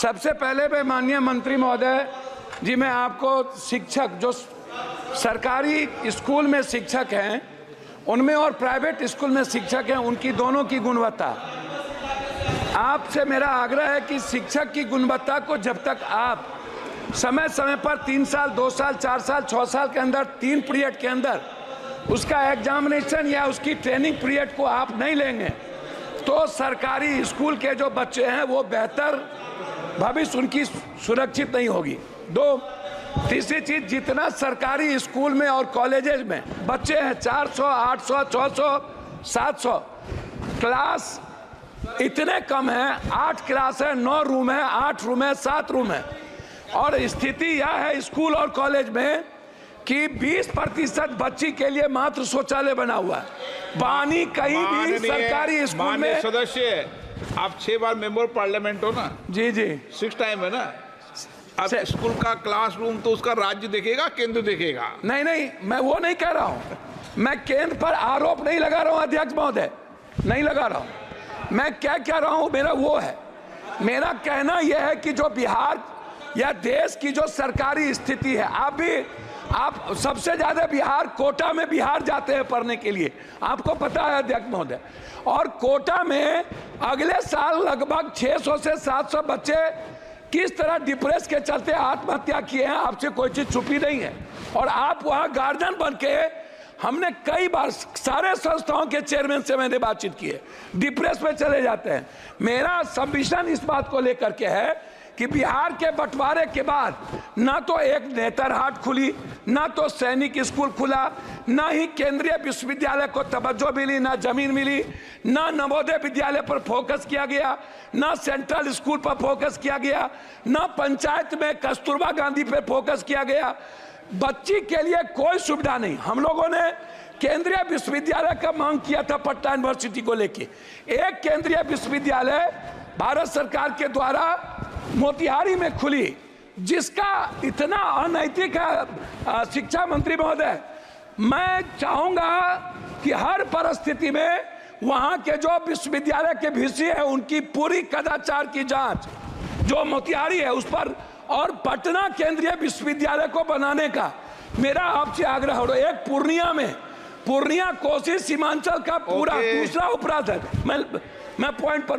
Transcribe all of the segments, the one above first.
सबसे पहले मैं माननीय मंत्री महोदय जी, मैं आपको शिक्षक जो सरकारी स्कूल में शिक्षक हैं उनमें और प्राइवेट स्कूल में शिक्षक हैं उनकी दोनों की गुणवत्ता, आपसे मेरा आग्रह है कि शिक्षक की गुणवत्ता को जब तक आप समय समय पर 3 साल 2 साल 4 साल 6 साल के अंदर 3 पीरियड के अंदर उसका एग्जामिनेशन या उसकी ट्रेनिंग पीरियड को आप नहीं लेंगे तो सरकारी स्कूल के जो बच्चे हैं वो बेहतर भविष्य उनकी सुरक्षित नहीं होगी। तीसरी चीज, जितना सरकारी स्कूल में और कॉलेजेस में बच्चे हैं 400 800 600 700 क्लास इतने कम है, 8 क्लास है, 9 रूम है, 8 रूम है, 7 रूम है और स्थिति यह है स्कूल और कॉलेज में कि 20% बच्ची के लिए मात्र शौचालय बना हुआ है। पानी कहीं भी सरकारी स्कूल में। सदस्य आप 6 बार मेंबर पार्लियामेंट हो ना? जी जी, 6 टाइम है ना। अब स्कूल का क्लासरूम तो उसका राज्य देखेगा, केंद्र देखेगा। नहीं, मैं वो नहीं कह रहा हूँ, मैं केंद्र पर आरोप नहीं लगा रहा हूँ अध्यक्ष महोदय, नहीं लगा रहा हूँ। मैं क्या कह रहा हूँ, मेरा वो है, मेरा कहना यह है कि जो बिहार या देश की जो सरकारी स्थिति है, आप सबसे ज्यादा बिहार कोटा में बिहार जाते हैं पढ़ने के लिए, आपको पता है अध्यक्ष महोदय, और कोटा में अगले साल लगभग 600 से 700 बच्चे किस तरह डिप्रेस के चलते आत्महत्या किए हैं, आपसे कोई चीज छुपी नहीं है। और आप वहां गार्जियन बन के, हमने कई बार सारे संस्थाओं के चेयरमैन से मैंने बातचीत की है, डिप्रेस में चले जाते हैं। मेरा सबमिशन इस बात को लेकर के है कि बिहार के बंटवारे के बाद ना तो एक नेतरहाट खुली, ना तो सैनिक स्कूल खुला, ना ही केंद्रीय विश्वविद्यालय को तवज्जो मिली, ना जमीन मिली, ना नवोदय विद्यालय पर फोकस किया गया, ना सेंट्रल स्कूल पर फोकस किया गया, ना पंचायत में कस्तूरबा गांधी पर फोकस किया गया। बच्ची के लिए कोई सुविधा नहीं। हम लोगों ने केंद्रीय विश्वविद्यालय का मांग किया था पटना यूनिवर्सिटी को लेके। एक केंद्रीय विश्वविद्यालय भारत सरकार के द्वारा मोतिहारी में खुली, जिसका इतना अनैतिक है शिक्षा मंत्री महोदय, मैं चाहूंगा कि हर परिस्थिति में वहां के जो विश्वविद्यालय के वीसी है उनकी पूरी कदाचार की जांच जो मोतिहारी है उस पर, और पटना केंद्रीय विश्वविद्यालय को बनाने का मेरा आपसे आग्रह हो। एक पूर्णिया कोसी सीमांचल का पूरा दूसरा उपराजधानी, मैं पॉइंट पर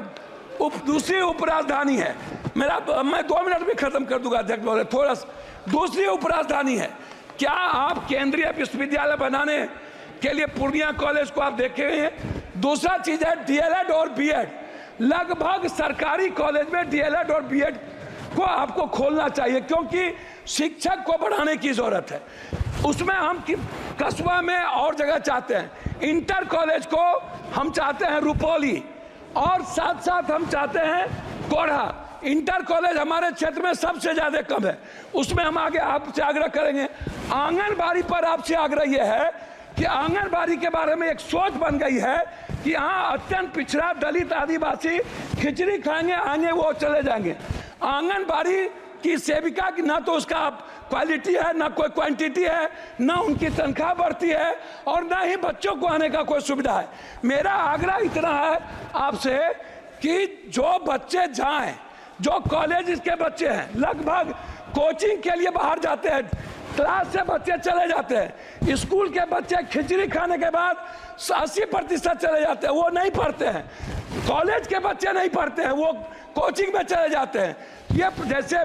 दूसरी उपराजधानी है मेरा, मैं 2 मिनट में खत्म कर दूंगा अध्यक्ष महोदय, थोड़ा दूसरी उपराजधानी है। क्या आप केंद्रीय विश्वविद्यालय बनाने के लिए पूर्णिया कॉलेज को आप देखे हैं? दूसरा चीज है डीएलएड और बीएड, लगभग सरकारी कॉलेज में डीएलएड और बीएड को आपको खोलना चाहिए क्योंकि शिक्षक को बढ़ाने की जरूरत है। उसमें हम कस्बा में और जगह चाहते हैं, इंटर कॉलेज को हम चाहते हैं रुपौली, और साथ साथ हम चाहते हैं कोढ़ा। इंटर कॉलेज हमारे क्षेत्र में सबसे ज्यादा कम है, उसमें हम आगे आपसे आग्रह करेंगे। आंगनबाड़ी पर आपसे आग्रह यह है कि आंगनबाड़ी के बारे में एक सोच बन गई है कि हाँ अत्यंत पिछड़ा दलित आदिवासी खिचड़ी खाएंगे आएंगे वो चले जाएंगे। आंगनबाड़ी की सेविका की ना तो उसका क्वालिटी है, ना कोई क्वांटिटी है, ना उनकी तनख्वाह बढ़ती है और ना ही बच्चों को आने का कोई सुविधा है। मेरा आग्रह इतना है आपसे कि जो बच्चे जाएं, जो कॉलेज के बच्चे हैं लगभग कोचिंग के लिए बाहर जाते हैं, क्लास से बच्चे चले जाते हैं, स्कूल के बच्चे खिचड़ी खाने के बाद 80% चले जाते हैं, वो नहीं पढ़ते हैं। कॉलेज के बच्चे नहीं पढ़ते हैं, वो कोचिंग में चले जाते हैं। ये जैसे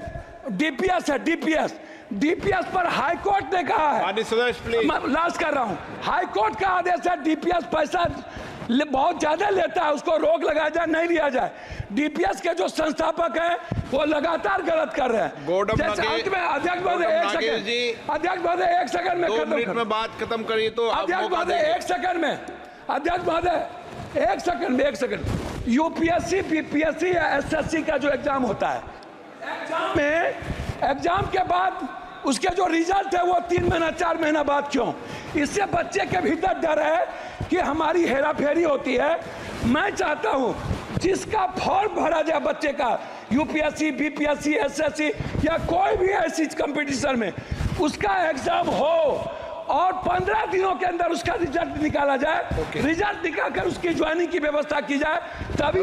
डीपीएस है, डीपीएस पर हाई कोर्ट ने कहा है, मैं लास्ट कर रहा हूं, हाई कोर्ट का आदेश है डीपीएस पैसा बहुत ज्यादा लेता है, उसको रोक लगाया जाए, नहीं लिया जाए। डीपीएस के जो संस्थापक हैं वो लगातार गलत कर रहे हैं। जैसे अंत में अध्यक्ष महोदय 1 सेकंड, अध्यक्ष महोदय 1 सेकंड में 2 मिनट में बात खत्म करिए तो अध्यक्ष महोदय 1 सेकंड में, अध्यक्ष महोदय 1 सेकंड, यूपीएससी बीपीएससी या एसएससी का जो एग्जाम होता है, एग्जाम के बाद उसके जो रिजल्ट है वो 3 महीना 4 महीना बाद क्यों? इससे बच्चे के भीतर डर है कि हमारी हेराफेरी होती है। मैं चाहता हूं जिसका फॉर्म भरा जाए बच्चे का यूपीएससी बीपीएससी एसएससी या कोई भी ऐसी कंपटीशन में, उसका एग्जाम हो और 15 दिनों के अंदर उसका रिजल्ट निकाला जाए। रिजल्ट निकालकर उसकी ज्वाइनिंग की व्यवस्था की जाए, तभी